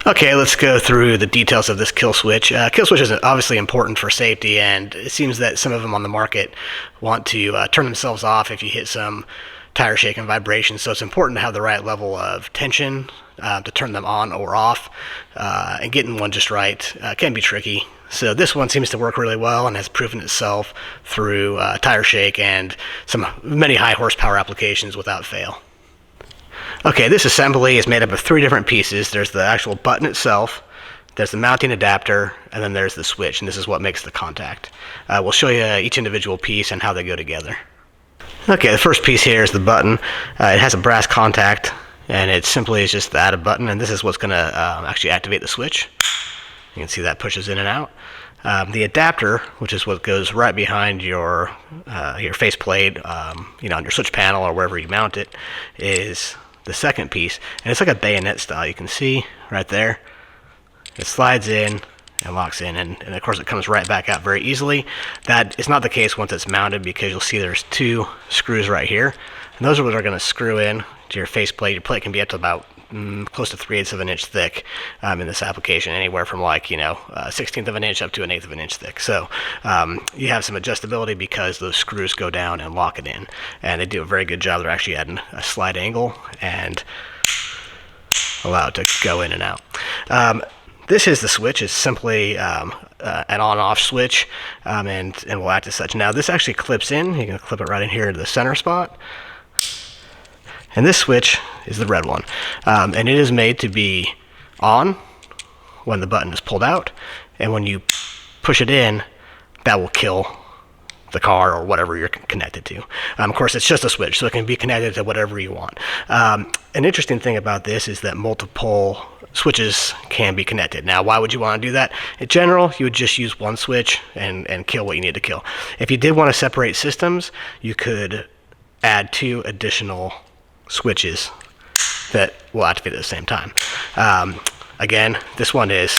Okay, let's go through the details of this kill switch. Kill switch is obviously important for safety, and it seems that some of them on the market want to turn themselves off if you hit some tire shake and vibration. So it's important to have the right level of tension to turn them on or off, and getting one just right can be tricky. So this one seems to work really well and has proven itself through tire shake and many high horsepower applications without fail. Okay, this assembly is made up of 3 different pieces. There's the actual button itself, there's the mounting adapter, and then there's the switch, and this is what makes the contact. We'll show you each individual piece and how they go together. Okay, the first piece here is the button. It has a brass contact, and it simply is just the add a button, and this is what's going to actually activate the switch. You can see that pushes in and out. The adapter, which is what goes right behind your faceplate, on your switch panel or wherever you mount it, is the second piece, and it's like a bayonet style. You can see right there, it slides in and locks in, and of course it comes right back out very easily. That is not the case once it's mounted, because you'll see there's 2 screws right here, and those are what are going to screw in to your faceplate. Your plate can be up to about close to 3/8 of an inch thick in this application, anywhere from 1/16 of an inch up to 1/8 of an inch thick. So you have some adjustability because those screws go down and lock it in, and they do a very good job. They're actually adding a slide angle and allow it to go in and out. This is the switch. It's simply an on-off switch, and will act as such. Now this actually clips in. You can clip it right in here into the center spot. And this switch is the red one, and it is made to be on when the button is pulled out, and when you push it in, that will kill the car or whatever you're connected to. Of course, it's just a switch, so it can be connected to whatever you want. An interesting thing about this is that multiple switches can be connected. Now, why would you want to do that? In general, you would just use one switch and kill what you need to kill. If you did want to separate systems, you could add 2 additional switches that will activate at the same time. Again, this one is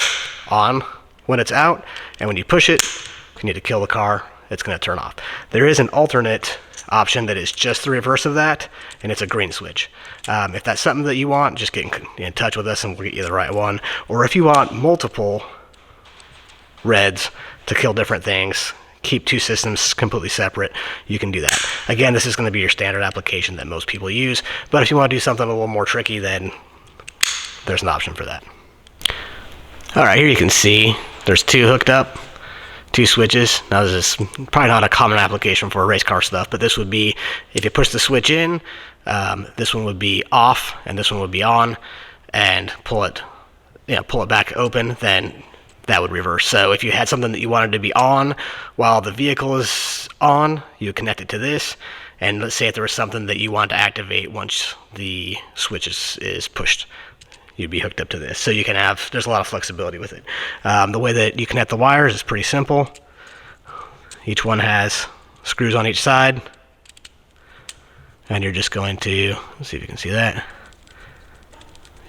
on when it's out, and when you push it, if you need to kill the car, it's going to turn off. There is an alternate option that is just the reverse of that, and it's a green switch. If that's something that you want, just get in touch with us and we'll get you the right one. Or if you want multiple reds to kill different things, keep 2 systems completely separate, you can do that. Again, this is going to be your standard application that most people use, but if you want to do something a little more tricky, then there's an option for that. Alright, here you can see there's 2 hooked up, 2 switches. Now this is probably not a common application for race car stuff, but this would be, if you push the switch in, this one would be off and this one would be on, and pull it back open, then that would reverse. So if you had something that you wanted to be on while the vehicle is on, you would connect it to this, and let's say if there was something that you want to activate once the switch is pushed, you'd be hooked up to this. So you can there's a lot of flexibility with it. The way that you connect the wires is pretty simple. Each one has screws on each side, and you're just going to, let's see if you can see that.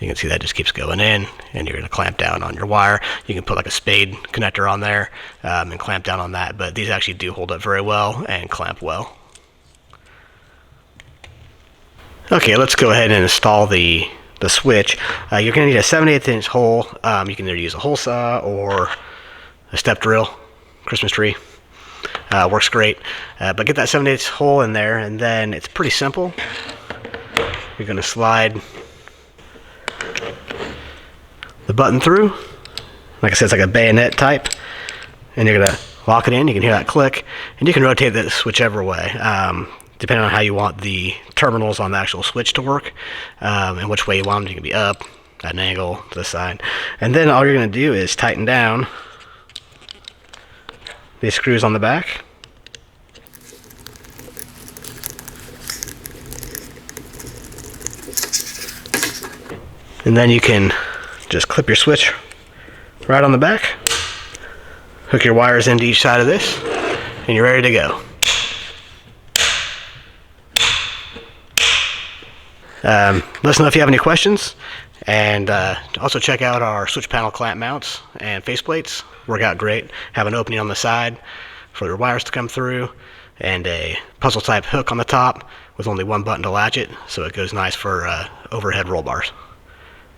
You can see that just keeps going in, and you're going to clamp down on your wire. You can put like a spade connector on there and clamp down on that, but these actually do hold up very well and clamp well. Okay, let's go ahead and install the switch. You're going to need a 7/8 inch hole. You can either use a hole saw or a step drill, Christmas tree. Works great. But get that 7/8 hole in there, and then it's pretty simple. You're going to slide the button through. Like I said, it's like a bayonet type, and you're going to lock it in. You can hear that click, and you can rotate this whichever way, depending on how you want the terminals on the actual switch to work, and which way you want them. You can be up, at an angle, to the side. And then all you're going to do is tighten down these screws on the back. And then you can just clip your switch right on the back, hook your wires into each side of this, and you're ready to go. Let us know if you have any questions, and also check out our switch panel clamp mounts and faceplates. Work out great. Have an opening on the side for your wires to come through, and a puzzle type hook on the top with only one button to latch it, so it goes nice for overhead roll bars.